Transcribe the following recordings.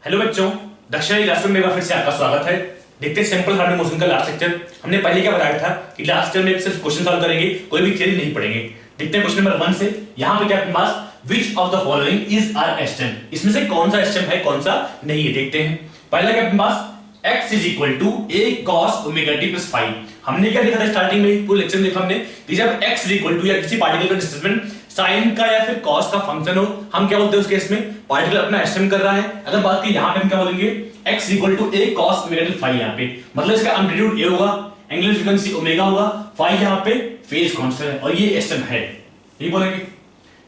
Hello बच्चों, दक्षिणी classroom में एक बार फिर से आपका स्वागत है। देखते हैं सिंपल हार्मोनिक मोशन का लास्ट लेक्चर। हमने पहले क्या बताया था कि लास्ट लेक्चर में सिर्फ क्वेश्चन सॉल्व करेंगे, कोई भी थ्योरी नहीं पढ़ेंगे। देखते हैं क्वेश्चन नंबर 1 से। यहां पे क्या आपके पास which of the following is are SHM, इसमें से कौन सा एस्टेम है कौन सा नहीं है। देखते हैं। पहला क्या आपके पास x is equal to a cos omega t plus five. हमने क्या देखा था स्टार्टिंग में, पूरे लेक्चर में देखा हमने कि जब x इज इक्वल टू या किसी पार्टिकल का डिस्प्लेसमेंट साइन का या फिर cos का फंक्शन हो, हम क्या बोलते हैं उस केस में पार्टिकल अपना एस्टेम कर रहा है। अगर बात की यहां पे हम क्या बोलेंगे x equal to a cos omega t five. यहां पे मतलब इसका एम्पलीट्यूड a होगा, एंगुलर फ्रीक्वेंसी ओमेगा होगा, फाइव यहां पे फेज कांस्टेंट है और ये एस्टेम है, यही बोलेंगे।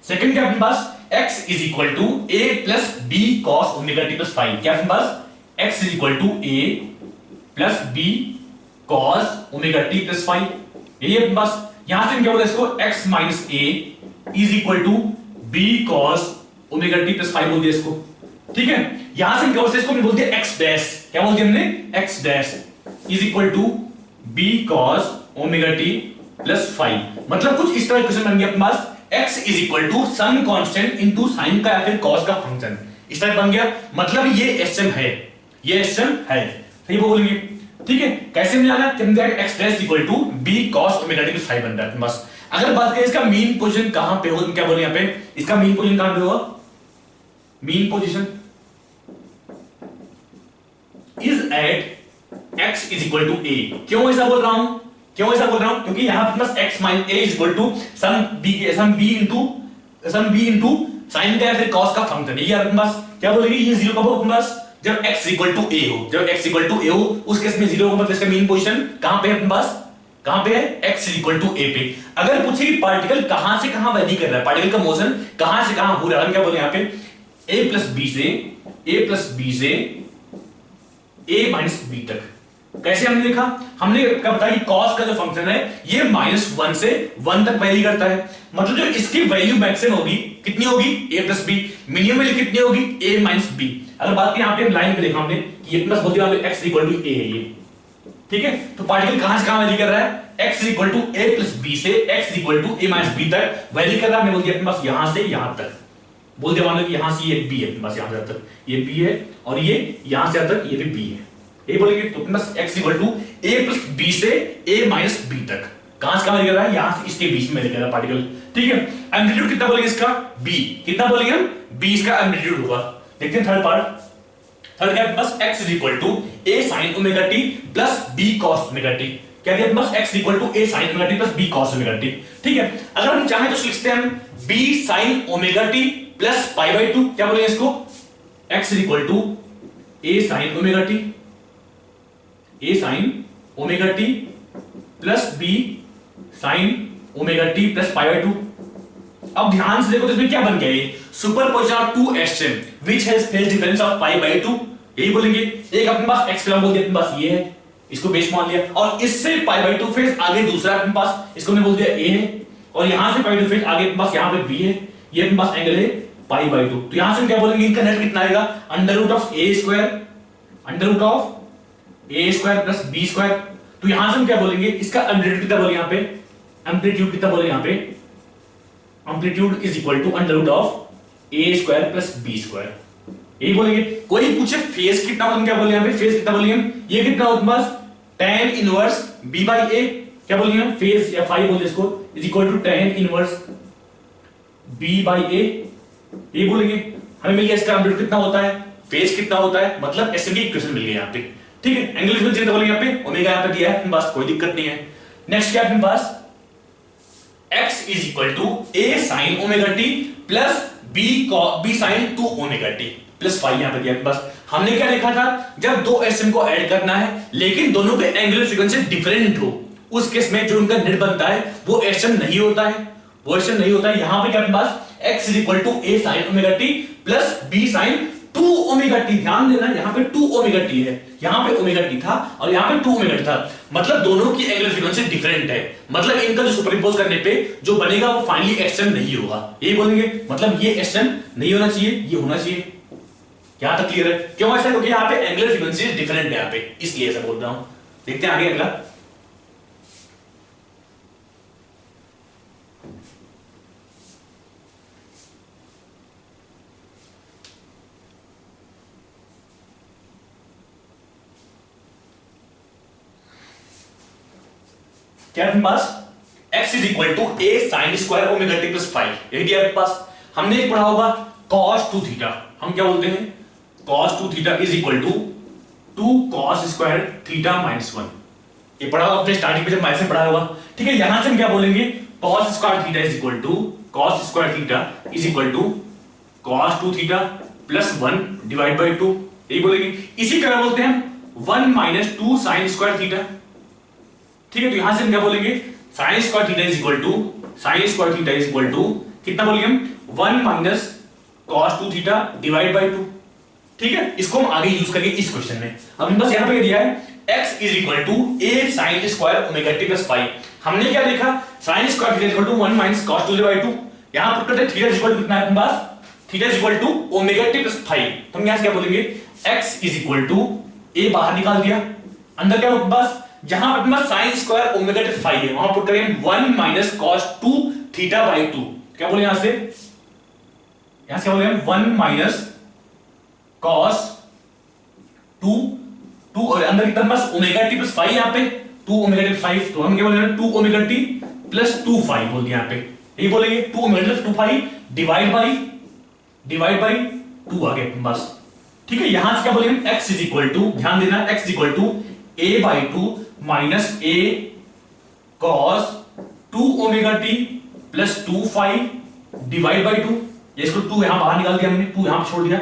सेकंड क्या अपने पास x is equal to a plus b cos omega t plus five. क्या अपने पास x is equal to a plus b cos omega t plus five, यही अपने पास। यहां से हम क्या बोलते हैं इसको x minus a is equal to b cos omega t plus five बोल दिया इसको, ठीक है। यहां से हम क्या बोलते हैं इसको, बोलते हैं x डैश। क्या बोलते हैं हमने x dash is equal to b cos omega t plus five. मतलब कुछ इस तरह क्वेश्चन बन गया अपने पास x is equal to some constant into sin का या फिर cos का फंक्शन, इस तरह बन गया। मतलब ये एस्टेम है, ये एस्टेम है, सही बोलेंगे, ठीक है। कैसे मिलाना, x dash equal to b cos omega t plus five बनता है बस। अगर बात करें इसका मीन पोजीशन कहां पे होगा, क्या बोले यहां पे इसका मीन पोजीशन कहां पे होगा, mean position is at x is equal to a। क्यों ऐसा बोल रहा हूं, क्यों ऐसा बोल रहा हूं, क्योंकि यहां पे plus x minus a is equal to some b into sin का या फिर cos का फंक्शन। ये अपने पास क्या बोलेंगे, ये जीरो कब होगा अपने पास, जब x इक्वल टू a हो। जब x इक्वल टू a हो उस केस में जीरो होगा, मतलब इसका मीन पोजीशन कहां पे है अपने पास, कहां पे है, x इक्वल टू a पे। अगर पूछे कि पार्टिकल कहां से कहां वेरी कर रहा है, पार्टिकल का मोशन कहां से कहां हो रहा है, क्या बोले यहां पे a प्लस b से a माइनस b तक। कैसे हमने देखा, हमने क्या बताया कि cos का जो फंक्शन है ये -1 से 1 तक वैरी करता है। मतलब जो इसकी वैल्यू मैक्सिमम होगी कितनी होगी, a plus b, minimum value कितनी होगी a माइनस b। अगर बात की यहां पे हम लाइन पे देखा हमने कि ये प्लस बोल दिया x इक्वल टू a है ये, ठीक है। तो पार्टिकल कहां से कहां वैरी कर रहा है, x equal to a plus b से x equal to a minus b तक वैरी कर रहा है। हमने बोल दिया अपने पास यहां से यहां तक, बोल दिया मान लो कि यहां से ये b है अपने पास, यहां से तक ये b है और ये यहां से तक ये भी b है, ये बोलेंगे। तो plus x equal to a plus b से a माइनस b तक कहां से कहां वैरी कर रहा है, यहां से इसके बीच में वैरी कर रहा है पार्टिकल, ठीक है। एम्पलीट्यूड कितना बोलेंगे इसका, b कितना बोलेंगे हम, b इसका एम्पलीट्यूड होगा। देखते हैं थर्ड पार्ट। थर्ड क्या है बस x is equal to a sin omega t plus b cos omega t। क्या दिया बस x equal to a sin omega t plus b cos omega t, ठीक है। अगर हम चाहें तो लिखते हैं हम b sin omega t plus pi by 2। क्या बोलेंगे इसको, x is equal to a sin omega t, a sin omega t plus b sin omega t plus pi by 2। अब ध्यान से देखो तो इसमें क्या बन गया, ये superposition of two SHM which has phase difference of pi by 2, यही बोलेंगे। एक अपने पास x बोल दिया, अपने पास ये है, इसको बेस मान लिया, और इससे पाई बाय 2 फेज आगे दूसरा अपने पास, इसको हमने बोल दिया a है, और यहां से पाई बाय 2 फेज आगे अपने पास यहां पे b है, ये अपने पास एंगल है पाई बाय 2। तो यहां से क्या बोलेंगे, इनका नेट कितना आएगा, under root of a square plus b square. तो यहां से हम क्या बोलेंगे, इसका एम्पलीट्यूड कितना बोले यहां पे, एम्पलीट्यूड कितना बोले यहां पे, amplitude is equal to under root of a square plus b square, यही बोलेंगे। कोई पूछे फेज कितना बोलेंगे, क्या बोले यहां पे फेज कितना बोलेंगे हम, ये कितना होता है बस tan inverse b by a। क्या बोलेंगे हम, फेज या फाई बोलते इसको, is equal to tan inverse b by a, ये बोलेंगे। हमें मिल गया इसका एम्पलीट्यूड कितना होता है, फेज कितना होता है, मतलब ऐसे की इक्वेशन मिल गई यहां पे, ठीक है। एंगल फ्रीक्वेंसी कितना बोलेंगे यहां पे, ओमेगा यहां पे दिया है अपने पास, कोई दिक्कत नहीं है। नेक्स्ट क्या है अपने पास, x is equal to a sin omega t plus b sin 2 omega t plus five यहां पे दिया बस। हमने क्या लिखा था, जब दो एस्टेम को ऐड करना है लेकिन दोनों के एंगुलर फ्रीक्वेंसी डिफरेंट हो, उस केस में जो उनका नेट बनता है वो एस्टेम नहीं होता है, वो एस्टेम नहीं होता है। यहां पे क्या अपने पास x is equal to a sin omega t plus b sin 2 omega t। ध्यान देना यहां पे 2 ओमेगा t है, यहां पे ओमेगा t था और यहां पे 2 ओमेगा t था, मतलब दोनों की एंगुलर फ्रीक्वेंसी डिफरेंट है, मतलब इनका जो सुपरइंपोज करने पे जो बनेगा वो फाइनली एस्टेम नहीं होगा, यही बोलेंगे। मतलब ये एस्टेम नहीं होना चाहिए, ये होना चाहिए। यहां तक क्लियर है, क्यों ऐसा, क्योंकि यहां पे एंगुलर फ्रीक्वेंसी डिफरेंट है यहां पे, इसलिए ऐसा बोल रहा हूं। देखते हैं आगे अगला। क्या है अपने पास x is equal to a sin square omega t plus 5, यही दिया अपने पास। हमने एक पढ़ा होगा cos 2 थीटा, हम क्या बोलते हैं cos 2 theta is equal to 2 cos square theta minus 1, ये पढ़ा होगा अपने स्टार्टिंग में जब माइनस में पढ़ा होगा, ठीक है। यहां से हम क्या बोलेंगे cos square theta is equal to cos square theta is equal to cos 2 theta plus 1 divide by 2, यही बोलेंगे। इसी तरह बोलते हैं हम 1 माइनस 2 sin स्क्वायर थीटा, ठीक है। तो यहां से हम क्या बोलेंगे sin square theta is equal to sin square theta is equal to कितना बोलेंगे हम 1 minus cos 2 theta divide by 2, ठीक है। इसको हम आगे यूज करेंगे इस क्वेश्चन में। अब बस यहां पे दिया है x is equal to a sin square omega t plus 5, हमने क्या देखा sin square theta is equal to 1 minus cos 2 divide 2, यहां पुट करते हैं थीटा इज इक्वल टू कितना है अपने पास theta is equal to omega t plus 5, तो हम यहां से क्या बोलेंगे x is equal to a बाहर निकाल दिया, अंदर क्या अपने पास जहां अपने पास sin स्क्वायर ओमेगा t 5 है वहां पुट करेंगे 1 माइनस cos 2 थीटा बाय 2, क्या बोले यहां से क्या बोले हम 1 माइनस cos 2 और अंदर की तरफ बस ओमेगा टी प्लस 5 यहां पे 2 ओमेगा टी 5, तो हम क्या बोलेंगे 2 ओमेगा टी प्लस 2 5 बोल दिया यहां पे, यही बोलेंगे 2 omega T plus 2 5 divide by 2 आ गया बस, ठीक है। यहां से क्या बोलेंगे x इज इक्वल टू, ध्यान देना x is equal to a by 2 minus a cos 2 omega T plus 2 5 divide by 2, ये इसको 2 यहां बाहर निकाल दिया हमने, 2 यहां पे छोड़ दिया,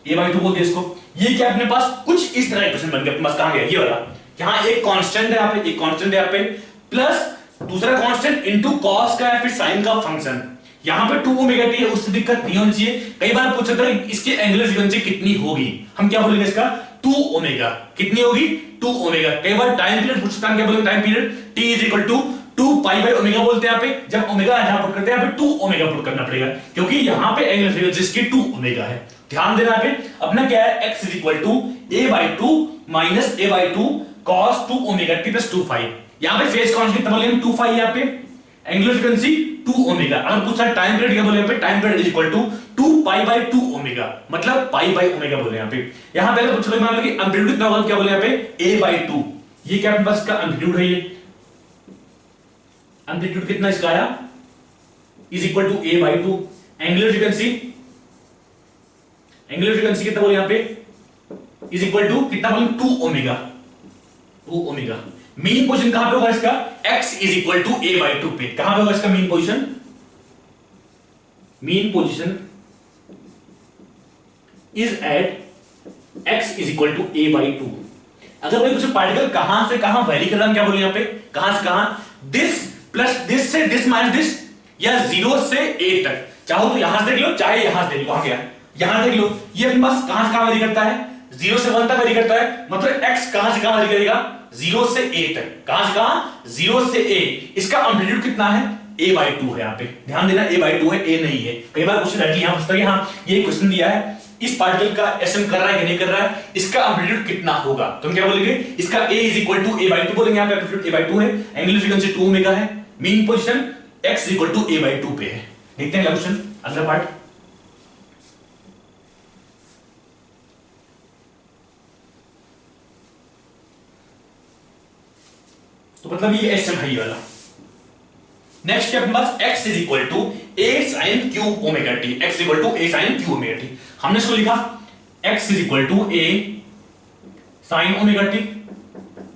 a बाय 2 बोल दिया इसको। ये क्या अपने पास कुछ इस तरह का क्वेश्चन बन गया अपने पास, कहां गया ये वाला, यहां एक कांस्टेंट है यहां पे, एक कांस्टेंट है यहां पे प्लस दूसरा कांस्टेंट इनटू cos का या फिर sin का फंक्शन, यहां पे 2 ओमेगा टी है, उससे दिक्कत नहीं होनी चाहिए। कई बार पूछ सकते हैं इसकी एंगुलर फ्रीक्वेंसी कितनी होगी, हम क्या बोलेंगे इसका 2 ओमेगा, कितनी होगी 2 ओमेगा। कई बार टाइम पीरियड पूछ सकता है, क्या बोलेंगे time period t is equal to 2 pi by omega बोलते हैं यहां पे, जब ओमेगा यहां पुट करते हैं यहां पे 2 ओमेगा पुट करना पड़ेगा क्योंकि यहां पे एंगुलर फ्रीक्वेंसी इसकी 2 ओमेगा है। ध्यान देना पे अपना क्या है x is equal to a by 2 minus a by 2 cos 2 omega t plus 2 5, यहां पे फेज कांस्टेंट कितना बोलेंगे 2 5, यहां पे एंगुलर फ्रीक्वेंसी 2 ओमेगा। अगर पूछा टाइम पीरियड क्या बोले यहां पे time period is equal to 2 pi by 2 omega, मतलब पाई बाय ओमेगा बोले यहां पे। यहां पहले पूछ लो मान लो कि एम्पलीट्यूड कितना होगा, क्या बोले यहां पे a बाय 2, ये क्या अपने पास का एम्पलीट्यूड है, ये एम्पलीट्यूड कितना इसका आया is equal to a by 2, angular frequency कितना बोले यहां पे इज इक्वल टू कितना बोले 2 ओमेगा, 2 ओमेगा। मीन पोजीशन कहां पे होगा इसका x is equal to a by 2 पे, कहां पे होगा इसका mean position, mean position is at x is equal to a by 2। अगर कोई कुछ पार्टिकल कहां से कहां वेरी कर रहा है, क्या बोले यहां पे कहां से कहां, दिस प्लस दिस से दिस माइनस दिस, या 0 से a तक, चाहो तो यहां से देख लो चाहे यहां से देख लो, कहां गया यहां देख लो, ये अपने पास कहां से कहां वेरी करता है 0 से 1 तक वेरी करता है, मतलब x कहां से कहां वेरी करेगा 0 से a तक, कहां से कहां 0 से a, इसका एम्पलीट्यूड कितना है a बाय 2 है, यहां पे ध्यान देना a बाय 2 है, a नहीं है। कई बार क्वेश्चन डायरेक्टली यहां पूछता है हां ये क्वेश्चन दिया है इस पार्टिकल का एसएम कर रहा है कि नहीं कर रहा है, इसका एम्पलीट्यूड कितना होगा, तो हम क्या बोलेंगे इसका a is equal to a by 2 बोलेंगे, यहां पे एम्पलीट्यूड a बाय 2 है, एंगुलर फ्रीक्वेंसी 2 ओमेगा है, mean position x is equal to a by 2 पे है। देखते हैं क्वेश्चन अगला पार्ट, तो मतलब ये एसएम है ये वाला। नेक्स्ट स्टेप में बस x is equal to a sin cube omega t, x equal to a sin cube omega t, हमने इसको लिखा x is equal to a sin omega t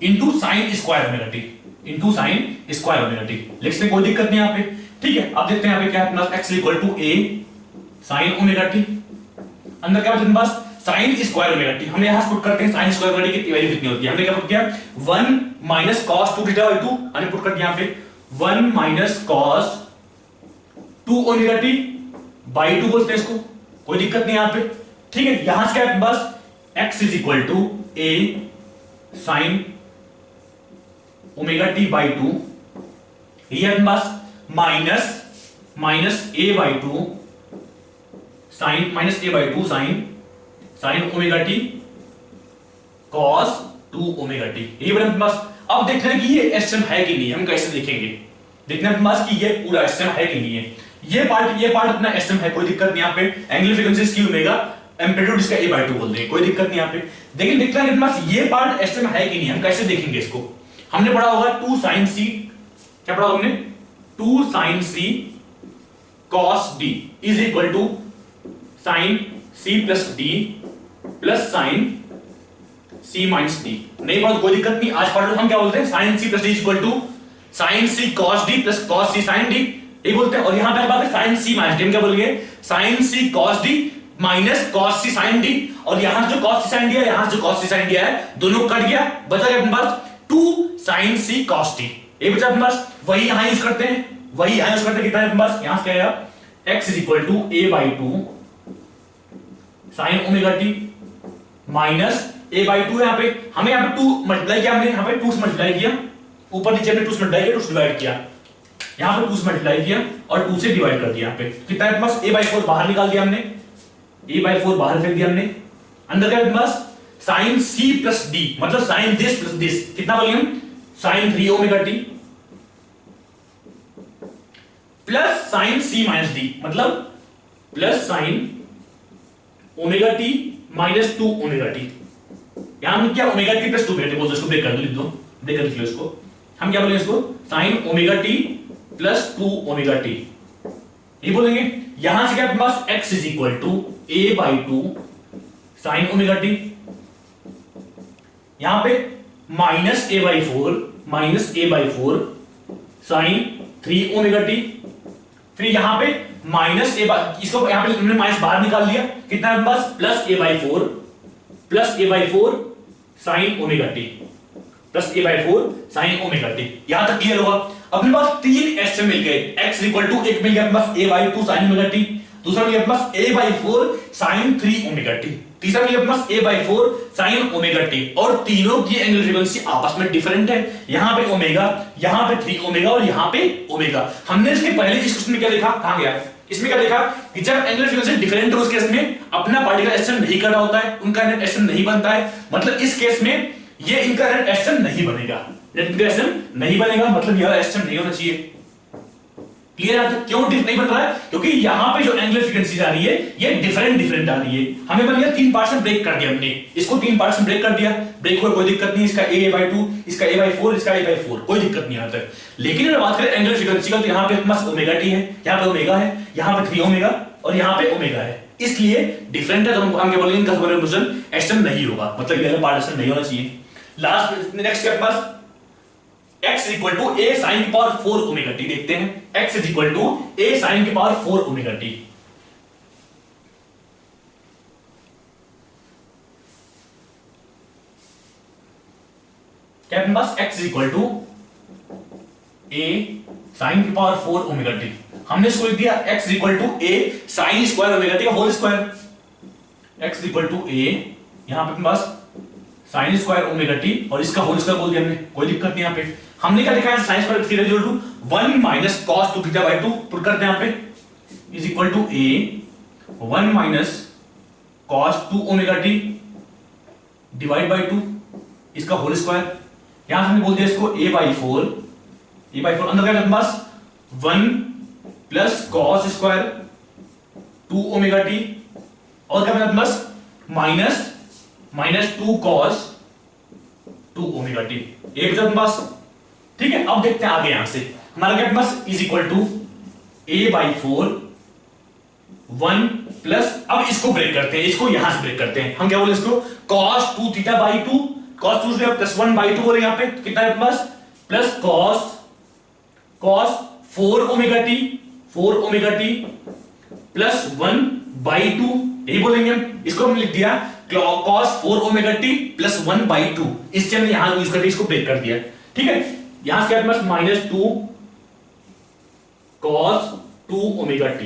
into sine square omega t, into sine square omega t, लिखने कोई दिक्कत नहीं यहां पे, ठीक है। अब देखते हैं यहां पे क्या है अपना x equal to a sin omega t, अंदर क्या बचा बस साइन स्क्वायर ओमेगा t, हमने यहां पुट करते हैं साइन स्क्वायर ओमेगा t की वैल्यू कितनी होती है, हमने क्या पुट किया 1 माइनस cos 2 थीटा बाय 2, हमने पुट कर दिया यहां पे 1 minus cos 2 omega t by 2 बोलते हैं इसको, कोई दिक्कत नहीं यहां पे, ठीक है। यहां से क्या है बस x is equal to a sin omega t by 2, ये है बस minus a by 2 sine minus a by 2 sine omega t cos 2 omega t, ये बड़ा बस। अब देखते हैं कि ये एसएम है कि नहीं, हम कैसे देखेंगे, देखना बस कि ये पूरा एसएम है कि नहीं है, ये पार्ट अपना एसएम है, कोई दिक्कत नहीं यहां पे, एंगुलर फ्रीक्वेंसी इसकी ओमेगा, एम्पलीट्यूड इसका a बाय 2 बोल देंगे, कोई दिक्कत नहीं यहां पे। लेकिन देखते हैं बस ये पार्ट एसएम है कि नहीं, हम कैसे देखेंगे इसको, हमने पढ़ा होगा 2 sin c क्या पढ़ा हमने, 2 sin c cos d is equal to sin c plus d plus sin c minus d। नहीं पढ़ा तो कोई दिक्कत नहीं, आज पढ़ लो। हम क्या बोलते हैं, sin c plus d equal to sin c cos d plus cos c sin d, ये बोलते हैं। और यहां पे बात है sin c माइनस d, क्या बोलेंगे, sin c cos d minus cos c sin d। और यहां जो cos c sin d है, यहां जो cos c sin d है, दोनों कट गया, बचा गया अपने पास 2 sin c cos d। ये बचा अपने पास, वही यहां यूज करते हैं, वही यहां यूज करते हैं। कितना है अपने पास, यहां से क्या आएगा, x is equal to a/2 sin omega t minus a/2। यहां पे हमें यहां पे 2 मल्टीप्लाई किया, हमने यहां पे 2 से मल्टीप्लाई किया, ऊपर नीचे हमने 2 से मल्टीप्लाई किया, 2 से डिवाइड किया, यहां पे 2 से मल्टीप्लाई किया और 2 से डिवाइड कर दिया। यहां पे कितना है अपने पास, a/4 बाहर निकाल दिया हमने, a/4 बाहर फेंक दिया हमने। अंदर क्या है अपने पास, sin c प्लस d मतलब sin दिस प्लस दिस, कितना बोलेंगे हम, sin 3 omega t plus sin c minus d मतलब plus sin omega t minus 2 omega t। यहां हम क्या, omega t plus 2 omega t बोलते, इसको ब्रेक कर दो, लिख दो, ब्रेक कर लिख लो इसको। हम क्या बोलेंगे इसको, sin omega t plus 2 omega t, ये बोलेंगे। यहां से क्या अपने पास, x is equal to a/2 sin omega t, यहां पे minus a/4 sin 3 omega t। फिर यहां पे माइनस इसको यहां पे हमने माइनस बाहर निकाल लिया, कितना है पास, plus a/4 sin omega t plus a/4 sin omega t। यहां तक क्लियर होगा। अपने पास 3 एस मिल गए, x इक्वल टू, एक मिल गया अपने पास a/2 sin ओमेगा t, दूसरा मिल गया अपने पास a/4 sin 3 ओमेगा t, तीसरा मिल गया अपने पास a/4 sin ओमेगा t। और तीनों की एंगुलर फ्रीक्वेंसी आपस में डिफरेंट है, यहां पे ओमेगा, यहां पे 3 ओमेगा और यहां पे ओमेगा। हमने इसके पहले इस क्वेश्चन में क्या देखा, कहां गया, इसमें क्या देखा कि जब एंगुलर फ्रीक्वेंसी डिफरेंट है उस केस में अपना पार्टिकल एक्शन नहीं कर रहा होता है, उनका नेट एक्शन नहीं बनता है, मतलब इस केस में ये इनका नेट एक्शन नहीं बनेगा, नेट इनका एक्शन नहीं बनेगा, मतलब यह एक्शन नहीं होना चाहिए। क्लियर है? क्यों नहीं बन रहा है, क्योंकि यहां पे जो एंगुलर फ्रीक्वेंसी आ रही है ये डिफरेंट आ रही है। हमें बन गया 3 पार्ट्स में ब्रेक कर दिया, हमने इसको 3 पार्ट्स में ब्रेक कर दिया, ब्रेक हुआ कोई दिक्कत नहीं, इसका a/2, इसका a/4, इसका a/4, कोई दिक्कत नहीं यहां तक। लेकिन अगर बात करें एंगुलर फ्रीक्वेंसी का, तो यहां पे प्लस ओमेगा t है, यहां पे ओमेगा है, यहां पे 3 ओमेगा और यहां पे ओमेगा है, इसलिए डिफरेंट है। तो हम क्या बोलेंगे, इनका कंक्लूजन एक्शन नहीं होगा, मतलब ये पार्ट एक्शन नहीं होना चाहिए। लास्ट नेक्स्ट के पास x equal to a sin की पावर 4 ओमेगा t देखते हैं। x is equal to a sin की पावर 4 ओमेगा t। क्या अपने पास x is equal to a sin की पावर 4 ओमेगा t। हमने इसको लिख दिया x is equal to a sin square omega t का whole square. x is equal to a, यहां पे अपने पास sin स्क्वायर ओमेगा t और इसका होल स्क्वायर बोल दिया हमने, कोई दिक्कत नहीं। यहां पे हमने क्या लिखा है, sin square theta equal to 1 minus cos 2 theta by 2 put करते हैं यहां पे, is equal to a 1 minus cos 2 omega t divide by 2 इसका होल स्क्वायर। यहां हमने बोल दिया इसको a/4 अंदर क्या पास 1 plus cos square 2 omega t और क्या मेरे पास माइनस 2 cos 2 ओमेगा t, एक बचा पास। ठीक है, अब देखते हैं आगे, यहां से हमारा क्या पास is equal to a/4 1 plus, अब इसको ब्रेक करते हैं, इसको यहां से ब्रेक करते हैं। हम क्या बोले इसको, cos 2 थीटा बाई 2, cos 2 से प्लस 1 बाई 2 बोले यहां पे, तो कितना है पास plus cos 4 omega t plus 1 by 2, यही बोलेंगे हम। इसको हमने लिख दिया cos 4 omega t plus 1 by 2, इससे हमने यहां यूज करके इसको ब्रेक कर दिया। ठीक है, यहां से क्या पास माइनस 2 cos 2 ओमेगा t,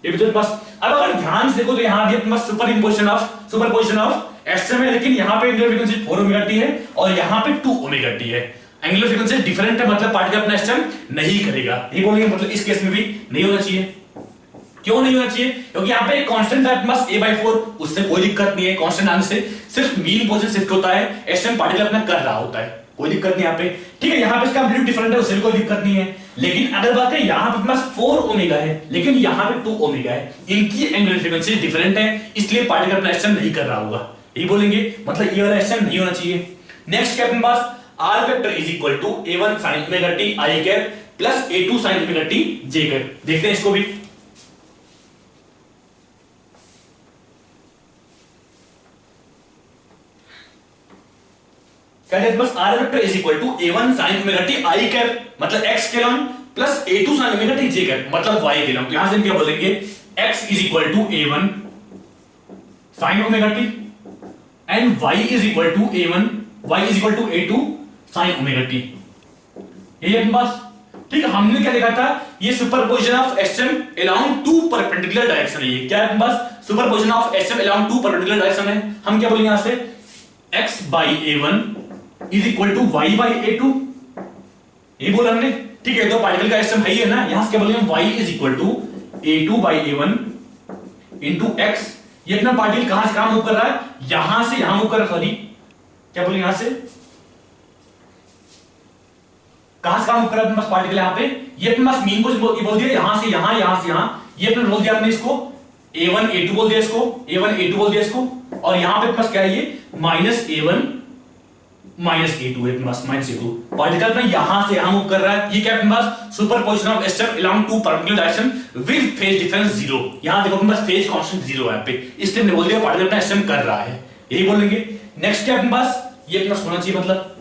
ये भी तो पास। अब अगर ध्यान से देखो तो यहां भी अपने सुपरपोजिशन ऑफ एक्सट्रीम है, लेकिन यहां पे एंगुलर फ्रीक्वेंसी 4 ओमेगा t है और यहां पे 2 ओमेगा t है। एंगुलर फ्रीक्वेंसी डिफरेंट है, मतलब पार्टिकल अपना एक्शन नहीं करेगा, ये बोलेंगे, मतलब इस केस में भी नहीं होना चाहिए। क्यों नहीं होना चाहिए, क्योंकि यहां पे एक कांस्टेंट है प्लस a/4, उससे कोई दिक्कत नहीं है। कांस्टेंट आने से सिर्फ मीन पोजीशन शिफ्ट होता है, एक्शन पार्टिकल अपना कर रहा होता है, कोई दिक्कत नहीं यहां पे। ठीक है, यहां पे इसका एम्पलीट्यूड डिफरेंट है, उससे भी कोई दिक्कत नहीं है। लेकिन अगर बात है यहां पे प्लस 4 ओमेगा है, लेकिन यहां पे 2 ओमेगा है, इनकी एंगुलर फ्रीक्वेंसी डिफरेंट है, इसलिए पार्टिकल अपना एक्शन नहीं कर रहा होगा, ये बोलेंगे, मतलब ये वाला एक्शन नहीं होना चाहिए। नेक्स्ट क्या अपने पास r vector is equal to a1 sin omega t i cap plus A2 sin omega T J cap. देखते हैं इसको भी। बस R vector is equal to A1 sin omega T I cap मतलब x के long plus A2 sin omega T J cap मतलब y के long. यहां से हम क्या बोलेंगे x is equal to A1 sin omega T and y is equal to A1 y is equal to A2 sin omega T. यही है बस। ठीक है, हमने क्या देखा था, ये superposition of SM along two perpendicular direction है। ये क्या है बस, superposition of SM along two perpendicular direction है। हम क्या बोलेंगे यहां से x by A1 is equal to y by A2, ये बोला हमने। ठीक है, तो पार्टिकल का एसएम है ना, यहां से क्या बोलेंगे y is equal to A2 by A1 into x। ये अपना पार्टिकल कहां से कहां मूव कर रहा है, यहां से यहां मूव कर रहा है। सॉरी, क्या बोलेंगे यहां से कहां से कहां मूव कर रहा है बस पार्टिकल यहां पे। ये अपने पास मीन को बोल दिया यहां से यहां, यहां से यहां। ये अपने बोल दिया हमने इसको A1 A2 बोल दिया, इसको A1 A2 बोल दिया इसको। और यहां पे पास क्या है, ये माइनस A1 माइनस A2 है, प्लस माइनस A2। पार्टिकल में यहां से यहां मूव कर रहा है। ये क्या है पास, superposition of SM along two perpendicular direction with phase difference 0। यहां देखो अपने पास फेज कांस्टेंट 0 है पे, इसलिए हमने बोल दिया पार्टिकल अपना एसएम कर रहा है, यही बोलेंगे। नेक्स्ट क्या अपने पास, ये अपने पास होना चाहिए मतलब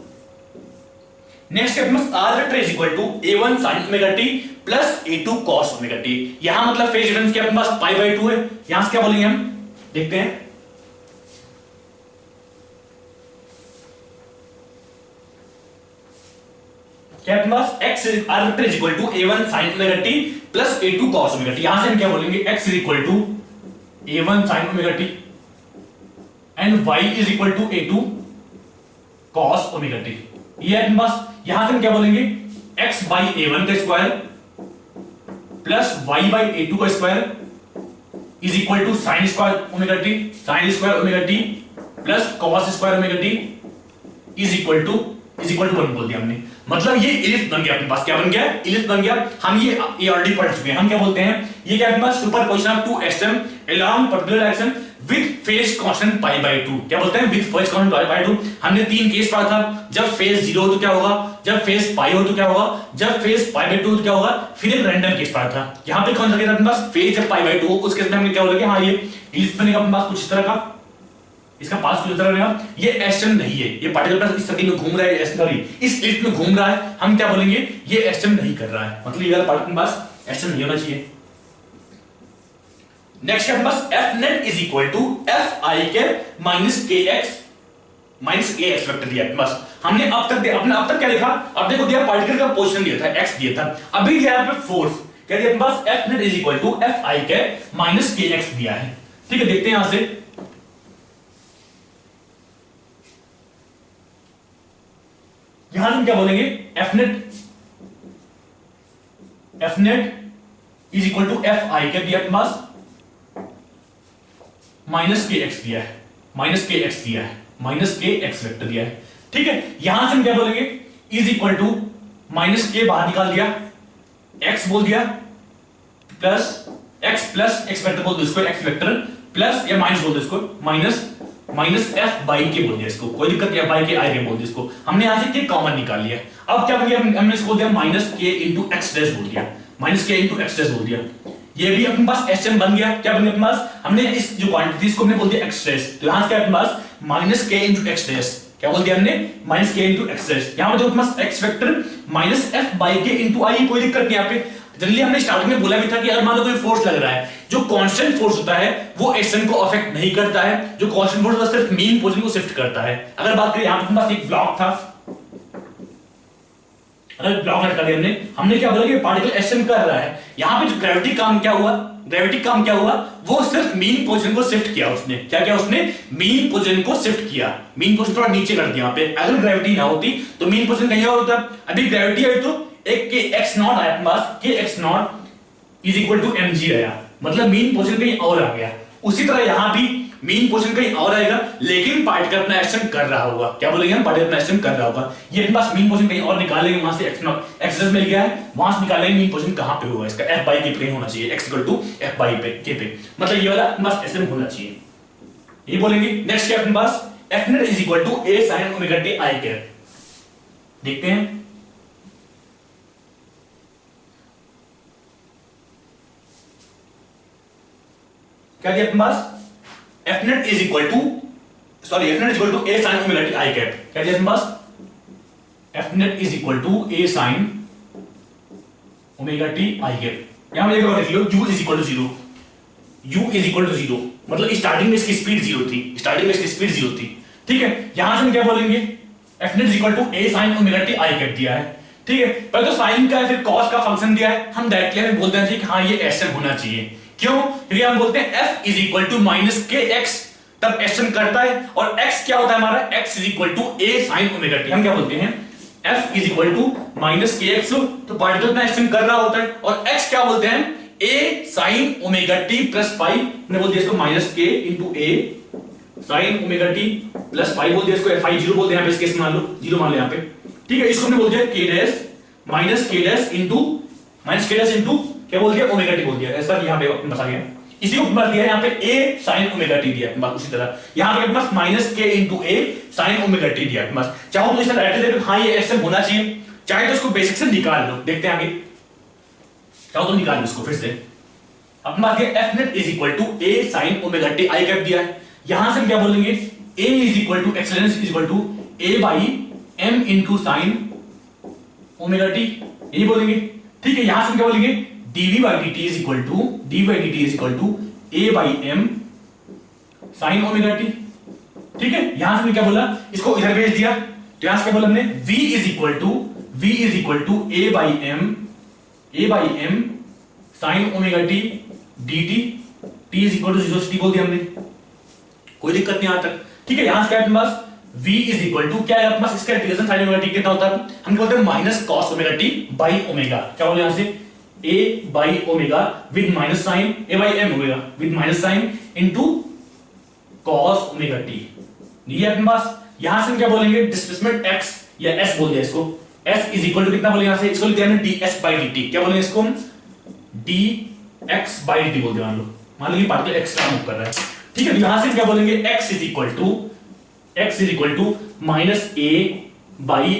नेक्स्ट अपने पास R vector is equal to A1 sin omega T plus A2 cos omega T. यहां मतलब फेज डिफरेंस क्या अपने पास पाई बाय 2 है। यहां से क्या बोलेंगे हम, देखते हैं। क्या अपने पास x R vector is equal to A1 sin omega T plus A2 cos omega T. यहां से हम क्या बोलेंगे x is equal to A1 sin omega T and y is equal to A2 cos omega T. ये अपने पास यहां से हम क्या बोलेंगे x by A1 का square plus y by A2 का square is equal to sin square omega T, sin square omega T plus cos square omega T is equal to 1 बोल दिया हमने। मतलब ये इलिप्स बन गया अपने पास। क्या बन गया, इलिप्स बन गया। हम ये ऑलरेडी पढ़ चुके हैं। हम क्या बोलते हैं, ये क्या अपने पास superposition of two SM along perpendicular direction with phase constant pi by 2। क्या बोलते हैं, with phase constant pi by 2। हमने 3 केस पढ़ा था। जब फेज 0 हो तो क्या होगा, जब फेज पाई हो तो क्या होगा, जब फेज पाई बाय 2 हो तो क्या होगा। फिर एक रैंडम केस पढ़ा था। यहां पे कौन सा केस अपने पास, फेज जब पाई बाय 2 हो उस केस में हमने क्या बोला, हां ये इलिप्स बनेगा अपने पास कुछ इस तरह का। इसका पास कुछ तरह रहेगा। ये एसएम नहीं है, ये पार्टिकल बस इस सर्किल में घूम रहा है, सॉरी इस इलिप्स में घूम रहा है। हम क्या बोलेंगे, ये एसएम नहीं कर रहा है, मतलब ये वाला पार्टिकल बस एसएम नहीं होना चाहिए। नेक्स्ट है बस F net is equal to F I के माइनस के एक्स वेक्टर दिया बस। हमने अब तक क्या देखा, अब देखो दिया पार्टिकल का पोजीशन दिया था, एक्स दिया था। अभी दिया है फोर्स, क्या दिया बस F net is equal to F I के माइनस के एक्स दिया है। ठीक है, देखते हैं यहां से। यहां हम क्या बोलेंगे, F net is equal to F I के दिया पास माइनस के एक्स दिया है, माइनस के एक्स दिया है, माइनस के एक्स वेक्टर दिया है। ठीक है, यहां से हम क्या बोलेंगे, इज इक्वल टू माइनस के बाहर निकाल दिया, एक्स बोल दिया प्लस एक्स वेक्टर बोल दो इसको, एक्स वेक्टर प्लस या माइनस बोल दो इसको, माइनस एफ बाई के बोल दिया इसको, कोई दिक्कत नहीं, एफ बाई के आई के बोल दिया इसको। हमने यहां से के कॉमन निकाल लिया। अब क्या बन गया, हमने इसको बोल दिया minus k into x dash बोल दिया, minus k into x dash बोल दिया। ये भी अपने पास एसएम बन गया। क्या बन गया अपने पास, हमने इस जो क्वांटिटी इसको हमने बोल दिया एक्स डैश, तो यहां से क्या अपने पास minus k into x dash, क्या बोल दिया हमने minus k into x dash. यहां पर जो अपने पास x vector minus f by k into i, कोई दिक्कत नहीं। यहाँ पे जनरली हमने स्टार्टिंग में बोला भी था कि अगर मान लो कोई फोर्स लग रहा है, जो कांस्टेंट फोर्स होता है वो एसएम को अफेक्ट नहीं करता है, जो कांस्टेंट फोर्स होता है सिर्फ मीन पोजीशन को शिफ्ट करता है। अगर बात करें, यहां पर पास एक ब्लॉक था, अगर ब्लॉक लटका दिया हमने क्या बोला कि पार्टिकल एसएम कर रहा है। यहां पे जो ग्रेविटी काम क्या हुआ, वो सिर्फ मीन पोजीशन को शिफ्ट किया उसने। क्या किया उसने, मीन पोजीशन को शिफ्ट किया, मीन पोजीशन थोड़ा नीचे कर दिया। यहाँ पे अगर ग्रेविटी ना होती तो मीन पोजीशन कहीं और होता। अभी ग्रेविटी आई तो एक के एक्स नॉट आया अपने पास, K X naught is equal to mg आया, मतलब मीन पोजीशन कहीं और आ गया। उसी तरह यहां भी मीन पोजीशन कहीं और आएगा, लेकिन पार्टिकल अपना एक्शन कर रहा होगा। क्या बोलेंगे हम, पार्टिकल अपना एक्शन कर रहा होगा। ये अपने पास मीन पोजीशन कहीं और निकालेंगे, वहां से एक्स नॉट एक्स मिल गया है, वहां से निकालेंगे मीन पोजीशन कहां पे होगा इसका, f बाई के पे होना चाहिए, x equal to f by K पे, मतलब ये वाला अपने पास एसएम होना चाहिए, ये बोलेंगे। नेक्स्ट क्या अपने पास, f net is equal to a sin omega t i cap. देखते हैं क्या दिया अपने पास, f net is equal to A sine omega T I cap. क्या दिया अपने पास, f net is equal to A sine omega T I cap. यहां मुझे लिख लो u is equal to 0, u is equal to 0, मतलब स्टार्टिंग में इसकी स्पीड 0 थी, ठीक है। यहां से हम क्या बोलेंगे, F net is equal to A sine omega T I cap दिया है, ठीक है। पहले तो साइन का है, फिर कॉस का फंक्शन दिया है, हम डायरेक्टली हमें बोलते हैं कि हाँ ये एसएम होना चाहिए। क्यों, क्योंकि हम बोलते हैं f is equal to minus K X, तब एसएम करता है, और x क्या होता है हमारा, x is equal to A sine omega T. हम क्या बोलते हैं, f is equal to minus K X, तो पार्टिकल में एसएम कर रहा होता है, और x क्या बोलते हैं, a sine omega T plus five, हमने बोल दिया इसको minus k into a sine omega T plus five बोल दिया इसको, फाइव जीरो बोल दिया यहाँ पे, इस केस में मान लो जीरो मान लो यहाँ पे, ठीक है। इसको हमने बोल दिया k dash minus k dash into क्या बोल दिया, ओमेगा टी बोल दिया, ऐसा यहाँ पे बता गया। इसी को बता दिया यहाँ पे a sin ओमेगा टी दिया, उसी तरह यहाँ पे बस minus k into a sin omega T दिया। बस चाहो तो इसे डायरेक्टली देखो, हाँ ये एसएम होना चाहिए, चाहे तो इसको बेसिक से निकाल लो, देखते हैं आगे, चाहो तो निकाल लो इसको फिर से। अब बात है f net is equal to A sine omega T I cap दिया है, यहां से हम क्या बोलेंगे, a is equal to acceleration is equal to a by m into sine omega T, यही बोलेंगे, ठीक है। यहां से हम क्या बोलेंगे, dv by dt is equal to a by m sin omega t, ठीक है। यहां से हमने क्या बोला, इसको इधर भेज दिया, तो यहां से क्या बोला हमने, v is equal to a by m sin omega t dt, t is equal to 0 t बोल दिया हमने, कोई दिक्कत नहीं यहां तक, ठीक है। यहां से क्या है पास, v is equal to क्या है अपने पास, इसका इंटीग्रेशन sin ओमेगा t कितना होता है, हम बोलते हैं minus cos omega t by omega, क्या बोले यहां से, a by omega with minus sine, a by m omega with minus sine into cos omega t, ये अपने पास। यहां से हम क्या बोलेंगे, डिस्प्लेसमेंट x या s बोल दिया इसको, s इज इक्वल टू कितना बोले यहां से, इसको लिख दिया हमने ds by dt, क्या बोलेंगे इसको, dx by dt बोल दिया, मान लो ये पार्टिकल x का मूव कर रहा है, ठीक है। यहां से क्या बोलेंगे, x is equal to minus a by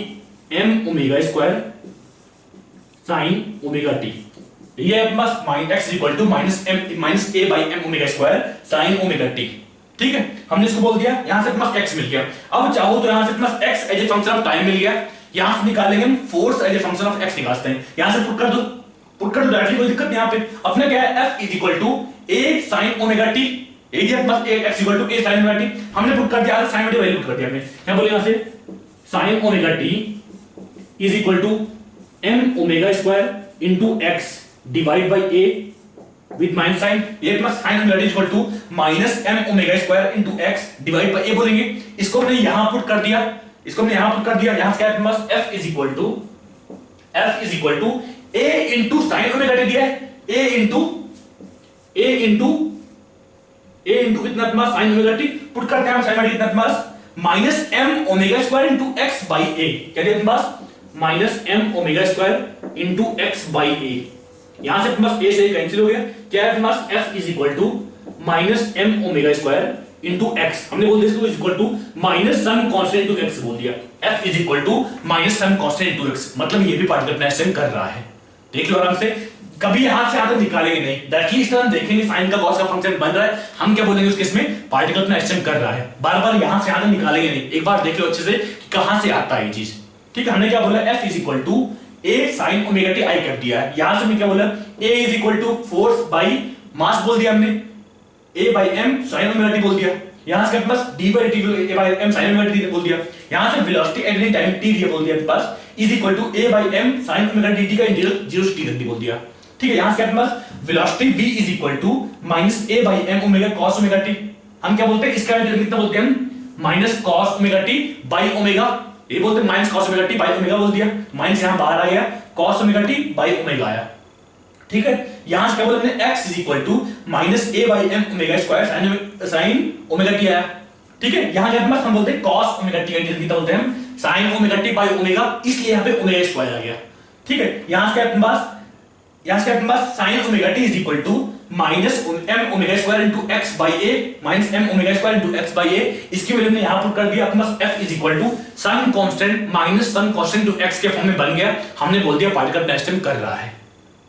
m omega square sine omega T, ये अपने पास x is equal to minus a by m omega square sine omega T, ठीक है। हमने इसको बोल दिया, यहां से अपने पास x मिल गया। अब चाहो तो यहां से अपने पास x as a function of time मिल गया, यहां से निकालेंगे हम force as a function of x निकालते हैं, यहां से पुट कर दो डायरेक्टली, कोई दिक्कत नहीं। यहां पे अपने क्या है, f is equal to a sin omega t, ये दिया बस x equal to a sin omega t, हमने पुट कर दिया, sin ओमेगा वैल्यू पुट कर दिया हमने, क्या बोले यहां से, sin omega t is equal to m omega square into x divide by a with minus sine, ये plus sin omega t equal to minus m omega square into x divide by a बोलेंगे। इसको हमने यहां put कर दिया, यहां से क्या है पास, f is equal to a into sin omega t दिया है, a इनटू कितना पास sin ओमेगा t, पुट करते हैं हम sin ओमेगा t कितना पास, minus m omega square into x by a, क्या दिया पास, minus m omega square into x by a, यहां से बस a से कैंसिल हो गया, क्या है पास, f is equal to minus m omega square into x, हमने बोल दिया इसको is equal to minus some constant into x बोल दिया, f is equal to minus some constant into x, मतलब ये भी पार्टिकल अपना एसएम कर रहा है, देख लो आराम से, कभी यहां से आकर निकालेंगे नहीं, डायरेक्टली इस तरह देखेंगे साइन का कॉस का फंक्शन बन रहा है, हम क्या बोलेंगे उस केस में, पार्टिकल अपना एसएम कर रहा है, बार-बार यहां से आकर निकालेंगे नहीं, एक बार देख लो अच्छे से कि कहां से आता है ये चीज, ठीक है। हमने क्या बोला, f is equal to a sin omega t I cap दिया है, यहां से हमने क्या बोला, a is equal to force by mass बोल दिया हमने, a by m sin omega t बोल दिया, यहां से plus d by dt a by m sin omega t बोल दिया, यहां से वेलोसिटी एट टाइम t दिया बोल दिया अपने पास, is equal to a by m sin omega dt का इंटीग्रल 0 से t तक बोल दिया, ठीक है। यहां से अपने पास velocity v is equal to minus a by m omega cos omega t, हम क्या बोलते हैं, इसका इंटीग्रल कितना बोलते हैं हम, minus cos omega t by omega, ये बोलते हैं minus cos omega t by omega बोल दिया, माइनस यहां बाहर आ गया, cos omega t by omega आया, ठीक है। यहां से क्या बोला हमने, x is equal to minus a by m omega square sine omega t आया, ठीक है। यहां क्या पास हम बोलते हैं cos ओमेगा t का इंटीग्रल कितना बोलते हैं हम, sin omega t by omega, इसलिए यहां पे ओमेगा स्क्वायर आ गया, ठीक है। यहां से क्या पास sin omega t is equal to minus m omega square into x by a, minus m omega square into x by a, इसकी वैल्यू हमने यहां पुट कर दिया, अपने पास f is equal to sin constant minus sin constant to x के form में बन गया, हमने बोल दिया पार्टिकल एस्टिमेट कर रहा है,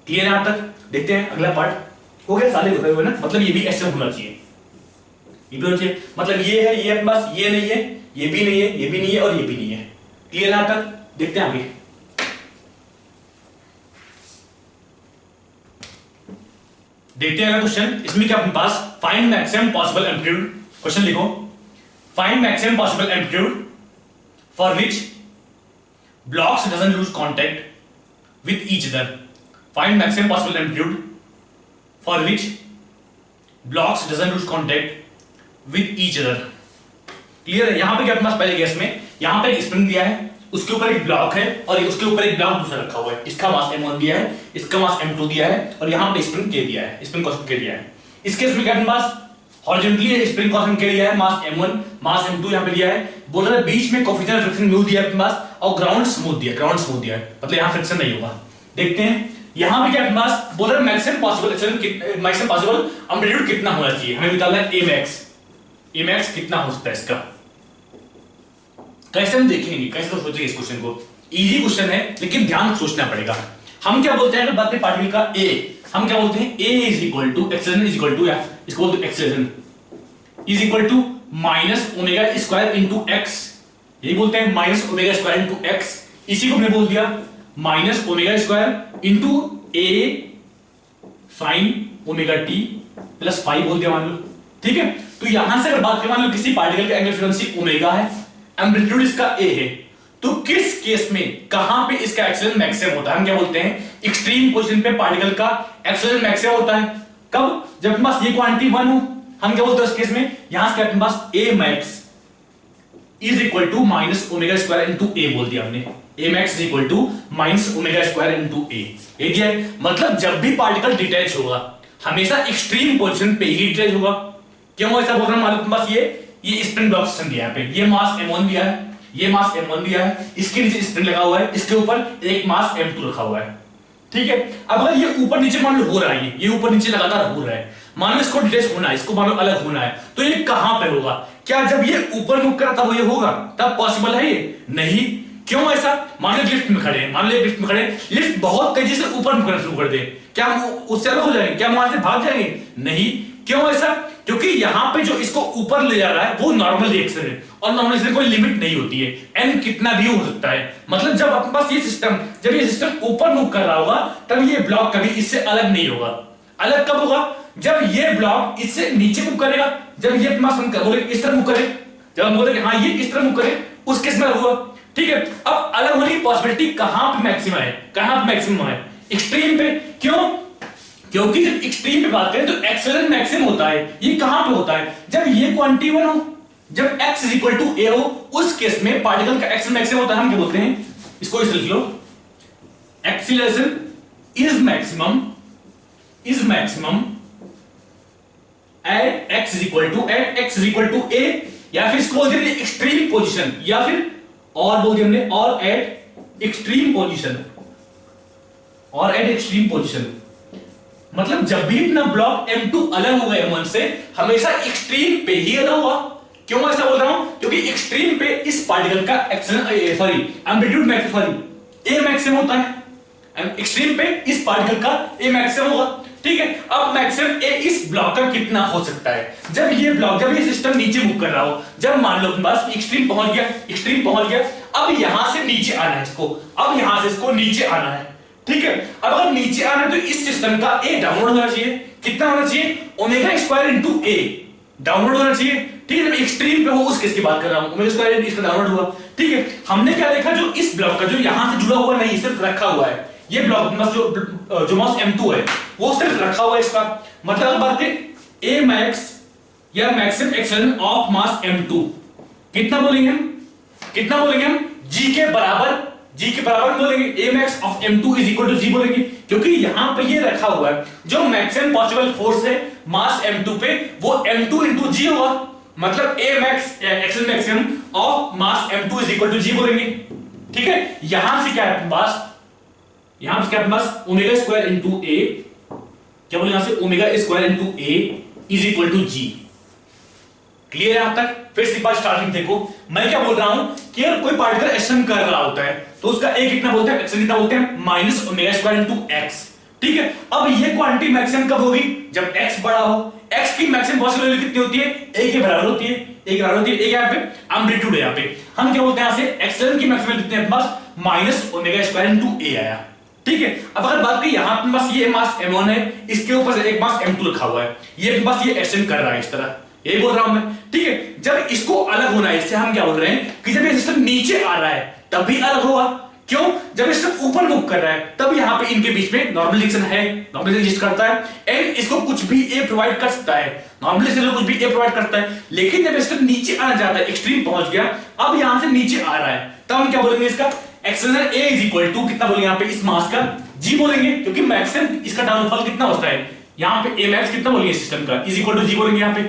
क्लियर है यहां तक। देखते हैं अगला पार्ट, हो गया सारे होते हुए ना, मतलब ये भी ऐसे होना चाहिए, ये भी होना चाहिए, मतलब ये है, ये बस ये नहीं है, ये भी नहीं है, ये भी नहीं है और ये भी नहीं है। क्लियर है? तक देखते हैं आगे। देखते हैं अगला क्वेश्चन। इसमें क्या अपने पास find maximum possible amplitude, question लिखो, find maximum possible amplitude for which blocks doesn't lose contact with each other. Find maximum possible amplitude for which blocks doesn't lose contact with each other. Clear है? यहां पे क्या अपने पास पहले case में यहां पे एक स्प्रिंग दिया है, उसके ऊपर एक ब्लॉक है और उसके ऊपर एक ब्लॉक दूसरा रखा हुआ है, इसका मास m1 दिया है, इसका मास m2 दिया है और यहां पे स्प्रिंग k दिया है, स्प्रिंग कॉन्स्टेंट k दिया है। इस केस में क्या अपने पास हॉरिजॉन्टली स्प्रिंग कॉन्स्टेंट k दिया है, मास m1 मास m2 यहां पे दिया है, बोल रहा है बीच में कोएफिशिएंट ऑफ फ्रिक्शन म्यू दिया है अपने पास और ग्राउंड स्मूथ दिया है, ग्राउंड स्मूथ दिया है, मतलब यहां फ्रिक्शन नहीं होगा। देखते हैं यहां पे क्या अपने पास बोल रहा है maximum possible maximum possible amplitude कितना होना चाहिए, हमें निकालना है a max कितना हो सकता है इसका। कैसे हम देखेंगे, कैसे तो सोचेंगे इस क्वेश्चन को, इजी क्वेश्चन है लेकिन ध्यान सोचना पड़ेगा। हम क्या बोलते हैं अगर बात करें पार्टिकल का a, हम क्या बोलते हैं a is equal to acceleration is equal to, या इसको बोलते हैं acceleration is equal to minus omega square into x, यही बोलते हैं minus omega square into x। इसी को हमने बोल दिया minus omega square into a sin omega t plus 5 बोल दिया मान लो, ठीक है। तो यहां से अगर बात करें मान लो किसी पार्टिकल का एंगुलर फ्रीक्वेंसी ओमेगा है, एम्पलीट्यूड इसका a है, तो किस केस में कहां पे इसका एक्सेलरेशन मैक्सिमम होता है, हम क्या बोलते हैं एक्सट्रीम पोजीशन पे पार्टिकल का एक्सेलरेशन मैक्सिमम होता है। कब? जब अपने पास ये क्वांटिटी 1 हो, हम क्या बोलते हैं इस केस में यहां से अपने पास a max is equal to minus omega square into a बोल दिया हमने, a max is equal to minus omega square into a। ये दिया है, मतलब जब भी पार्टिकल डिटैच होगा हमेशा एक्सट्रीम पोजीशन पे ही डिटैच होगा। क्यों ऐसा बोल रहा हूं, मान लो ये स्प्रिंग ब्लॉक सिस्टम दिया पे, ये मास m1 दिया है, ये मास m1 दिया है, इसके नीचे स्प्रिंग लगा हुआ है, इसके ऊपर एक मास m2 रखा हुआ है, ठीक है। अब अगर ये ऊपर नीचे मान लो हो रहा है, ये ऊपर नीचे लगातार हो रहा है, मान लो इसको डिटैच होना है, इसको मान लो अलग होना है, तो ये कहां पे होगा? क्या जब ये ऊपर मुख कर तब ये होगा, तब पॉसिबल है ये? नहीं। क्यों ऐसा? मान लो लिफ्ट में खड़े हैं, मान लो लिफ्ट में खड़े, लिफ्ट बहुत तेजी से ऊपर मुखना शुरू कर दे, क्या हम उससे अलग हो जाएंगे? क्या हम वहां से भाग जाएंगे? नहीं। क्यों ऐसा? क्योंकि यहां पे जो इसको ऊपर ले जा रहा है वो नॉर्मल रिएक्शन है और नॉर्मल रिएक्शन कोई लिमिट नहीं होती है, n कितना भी हो सकता है। मतलब जब अपने पास ये सिस्टम, जब ये सिस्टम ऊपर मूव कर रहा होगा तब ये ब्लॉक कभी इससे अलग नहीं होगा। अलग कब होगा? जब ये ब्लॉक इससे नीचे मूव करेगा, जब ये अपने पास हम बोले इस तरह मूव करे, जब हम बोले हां ये इस तरह मूव करे, उस केस में होगा, ठीक है। अब अलग होने की पॉसिबिलिटी कहां पे मैक्सिमम है? कहां पे मैक्सिमम है? एक्सट्रीम पे। क्यों? क्योंकि जब एक्सट्रीम पे बात करें तो एक्सेलरेशन मैक्सिमम होता है, ये कहां पे होता है? जब ये क्वांटिटी 1 हो, जब x is equal to a हो, उस केस में पार्टिकल का एक्सेलरेशन मैक्सिमम होता है। हम क्या बोलते हैं इसको, इसे लिख लो, acceleration is maximum at x is equal to a, या फिर इसको बोलते हैं एक्सट्रीम पोजीशन, या फिर और बोल दिया हमने और एट एक्सट्रीम पोजीशन, मतलब जब भी अपना ब्लॉक M2 अलग होगा M1 से, हमेशा एक्सट्रीम पे ही अलग होगा। क्यों ऐसा बोल रहा हूं? क्योंकि एक्सट्रीम पे इस पार्टिकल का एम्पलीट्यूड A मैक्सिमम होता है, एक्सट्रीम पे इस पार्टिकल का A मैक्सिमम होगा, ठीक है। अब मैक्सिमम A इस ब्लॉक का कितना हो सकता है? जब ये सिस्टम नीचे मूव कर रहा हो, जब मान लो बस एक्सट्रीम पहुंच गया, अब यहां से नीचे आना है इसको, अब यहां से इसको नीचे आना है, ठीक है। अब अगर नीचे आना है तो इस सिस्टम का A डाउनवर्ड होना चाहिए, कितना होना चाहिए? Omega square into A downward होना चाहिए, ठीक है। एक्सट्रीम पे हो उस केस की बात कर रहा हूं, ओमेगा स्क्वायर इसका डाउनवर्ड हुआ, ठीक है। हमने क्या देखा, जो इस ब्लॉक का जो यहां से जुड़ा हुआ नहीं, सिर्फ रखा हुआ है, ये ब्लॉक बस जो मास M2 है वो सिर्फ रखा हुआ है इसका, मतलब अगर बात करें A max या maximum acceleration of mass M2 कितना बोलेंगे हम? G के बराबर बोलेंगे, A max of M2 is equal to G बोलेंगे, क्योंकि यहां पे ये रखा हुआ है जो मैक्सिमम पॉसिबल फोर्स है मास M2 पे, वो M2 into G होगा, मतलब A max accel maximum of mass M2 is equal to G बोलेंगे, ठीक है। यहां से क्या है अपने पास ओमेगा स्क्वायर इनटू A, क्या बोले यहां से omega square into A is equal to G। Clear है यहां तक? फिर से बात स्टार्टिंग देखो, मैं क्या बोल रहा हूं कि अगर कोई पार्टिकल एक्शन कर रहा होता है तो उसका A कितना बोलते हैं, एक्शन कितना बोलते हैं? Minus omega square into x, ठीक है, अब ये क्वांटिटी मैक्सिमम कब होगी? जब x बड़ा हो। x की मैक्सिमम पॉसिबल वैल्यू कितनी होती है? a के बराबर होती है। a के बराबर होती है। a यहाँ पे एम्पलीट्यूड है, यहाँ पे हम क्या बोलते हैं, यहां से एक्सेलरेशन की मैक्सिमम कितनी है पास? Minus omega square into a आया। ठीक है, अब अगर बात करें यहां पे बस ये मास m1 है, इसके ऊपर से एक मास m2 रखा हुआ है, ये बस ये एक्सटेंड कर रहा है इस तरह, यही बोल रहा हूं मैं। ठीक है, जब इसको अलग होना है इससे, हम क्या बोल रहे हैं कि जब ये सिस्टम नीचे आ रहा है तब भी अलग होगा। क्यों? जब सिस्टम ऊपर मूव कर रहा है तब यहां पे इनके बीच में नॉर्मलाइजेशन है, नॉर्मलाइजेशन एग्जिस्ट करता है, एंड इसको कुछ भी a प्रोवाइड कर सकता है, नॉर्मलाइजेशन कुछ भी a प्रोवाइड करता है। लेकिन जब सिस्टम नीचे आना चाहता है, एक्सट्रीम पहुंच गया, अब यहां से नीचे आ रहा है, तब हम क्या बोलेंगे, इसका acceleration a is equal to कितना बोलेंगे यहां पे, इस मास का g बोलेंगे, क्योंकि मैक्सिमम इसका डाउनफॉल कितना होता है, यहां पे a max कितना बोलेंगे सिस्टम का, इज इक्वल टू g बोलेंगे यहां पे।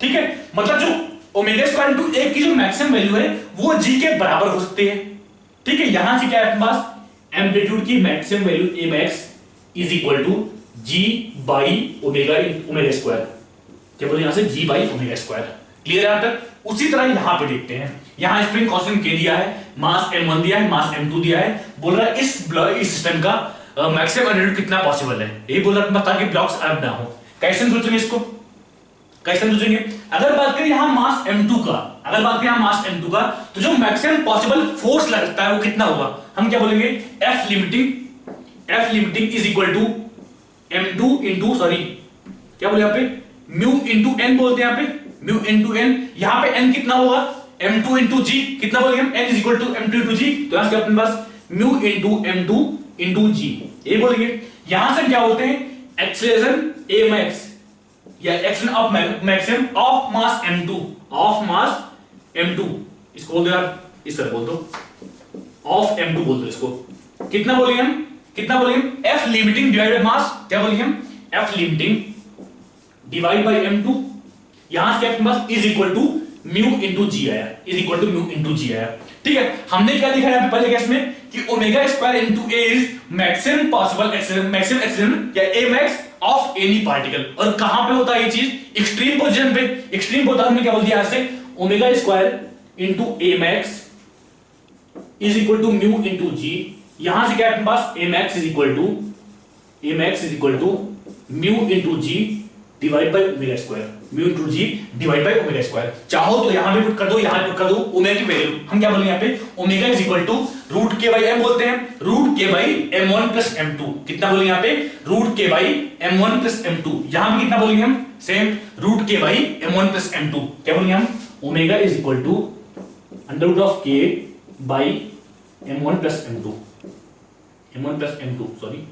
ठीक है, मतलब जो ओमेगा स्क्वायर इनटू a की जो मैक्सिमम वैल्यू है वो g के बराबर हो सकती है। ठीक है, यहां से क्या है अपने पास, एम्पलीट्यूड की maximum value a max is equal to g by omega square, क्या बोले यहां से g by omega square. Clear है यहां तक? उसी तरह यहां पे देखते हैं, यहां स्प्रिंग कांस्टेंट k दिया है, मास m1 दिया है, मास m2 दिया है, बोल रहा है इस सिस्टम का मैक्सिमम एम्पलीट्यूड कितना पॉसिबल है, यही बोल रहा है ताकि ब्लॉक्स अलग ना हो। कैसे सोचेंगे इसको, कैसे सोचेंगे? अगर बात करें यहां मास m2 का, अगर बात करें यहां मास m2 का, तो जो मैक्सिमम पॉसिबल फोर्स लगता है वो कितना होगा, हम क्या बोलेंगे, F limiting is equal to m2 into, sorry क्या बोले यहां पे, म्यू इंटू n बोलते हैं, यहां पे म्यू इंटू n, यहां पे n कितना होगा, m2 इंटू g, कितना बोलेंगे हम, n is equal to m2 into g, तो यहां से अपने पास mu into m2 into g, ये बोलेंगे। यहां से क्या बोलते हैं, एक्सेलरेशन a max या action of maximum of mass m2, of mass m2, इसको बोल दो यार, इस तरह बोल दो, ऑफ m2 बोल दो इसको, कितना बोलेंगे हम, कितना बोलेंगे, F limiting divide by mass, क्या बोलेंगे हम, F limiting divide by m2, यहां से आपके पास is equal to mu into g आया, is equal to mu into g आया। ठीक है, हमने क्या लिखा है यहां पे पहले केस में कि omega square into a is maximum possible acceleration, maximum acceleration या a max of any particle, और कहां पे होता है ये चीज, एक्सट्रीम पोजीशन पे। एक्सट्रीम पे होता है, हमने क्या बोल दिया यहां से, omega square into a max is equal to mu into g, यहां से क्या है अपने पास, a max is equal to mu into g divide by omega square, mu into g divide by omega square. चाहो तो यहां पे पुट कर दो, यहां पुट कर दो ओमेगा की वैल्यू, हम क्या बोलेंगे यहां पे, omega is equal to root k by m बोलते हैं, root k by m1 plus m2, कितना बोलेंगे यहां पे, root k by m1 plus m2, यहां पे कितना बोलेंगे हम, same root k by m1 plus m2, क्या बोलेंगे हम, omega is equal to under root of k by m1 plus m2, m1 plus m2, sorry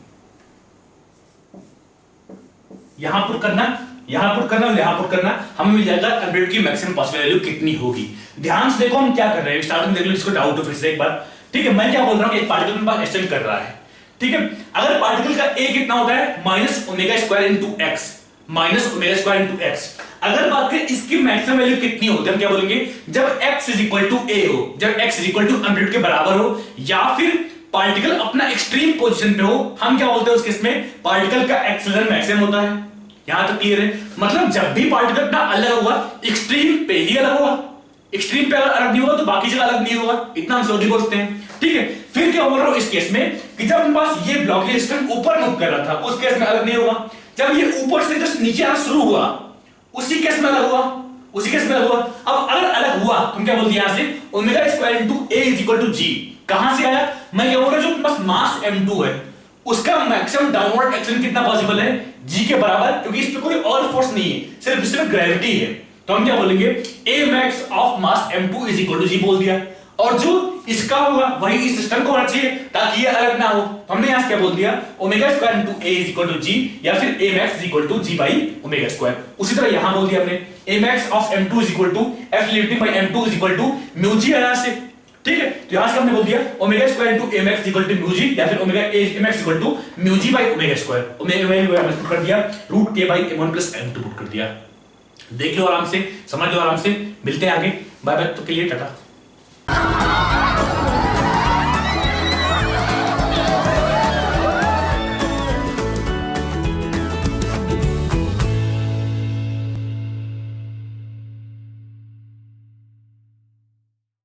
यहां पुट करना, यहां पुट करना, यहां पुट करना, हमें मिल जाएगा एम्पलीट्यूड की मैक्सिमम पॉसिबल वैल्यू कितनी होगी। ध्यान से देखो हम क्या कर रहे हैं, स्टार्टिंग देख लो इसको, डाउट हो फिर से एक बार। ठीक है, मैं क्या बोल रहा हूं, एक पार्टिकल मेरे पास एक्सटेंड कर रहा है। ठीक है, अगर पार्टिकल का a कितना होता है, minus omega square into x, minus omega square into x, अगर बात करें इसकी मैक्सिमम वैल्यू कितनी होती है, हम क्या बोलेंगे, जब x is equal to a हो, जब x is equal to amplitude के बराबर हो, या फिर पार्टिकल अपना एक्सट्रीम पोजीशन पे हो, हम क्या बोलते हैं उस केस में, पार्टिकल का एक्सेलरेशन मैक्सिमम होता है। यहां तक क्लियर है? मतलब जब भी पार्टिकल अपना अलग होगा, एक्सट्रीम पे ही अलग होगा, एक्सट्रीम पे अगर अलग नहीं होगा तो बाकी जगह अलग नहीं होगा, इतना हम सोच बोलते हैं। ठीक है, फिर क्या बोल रहा हूं इस केस में कि जब हमारे पास ये ब्लॉक ये सिस्टम ऊपर मूव कर रहा था, उस केस में अलग नहीं होगा। जब ये ऊपर से जस्ट नीचे आना शुरू हुआ, उसी केस में अलग हुआ, उसी केस में अलग हुआ। अब अगर अलग हुआ तुम क्या बोलते हैं यहां से, omega square into a is equal to g, कहां से आया, मैं क्या बोल रहा हूं, जो बस मास m2 है उसका मैक्सिमम डाउनवर्ड एक्शन कितना पॉसिबल है, g के बराबर, क्योंकि इस पे कोई और फोर्स नहीं है, सिर्फ ग्रेविटी है। तो हम क्या बोलेंगे, a max of mass m2 is equal to g बोल दिया, और जो इसका होगा वही इस सिस्टम को होना चाहिए ताकि ये अलग ना हो। तो हमने यहां से क्या बोल दिया, omega square into a is equal to g, या फिर a max is equal to g by omega square. उसी तरह यहां बोल दिया हमने, a max of m2 is equal to f limiting by m2 is equal to mu g यहां से। ठीक है, तो यहां से हमने बोल दिया omega square into a max equal to mu g, या फिर omega a max equal to mu g by omega square, omega put कर दिया, root k by m1 plus m2 put कर दिया। देख लो आराम से, समझ लो आराम से, मिलते हैं आगे, बाय बाय, तो के लिए टाटा।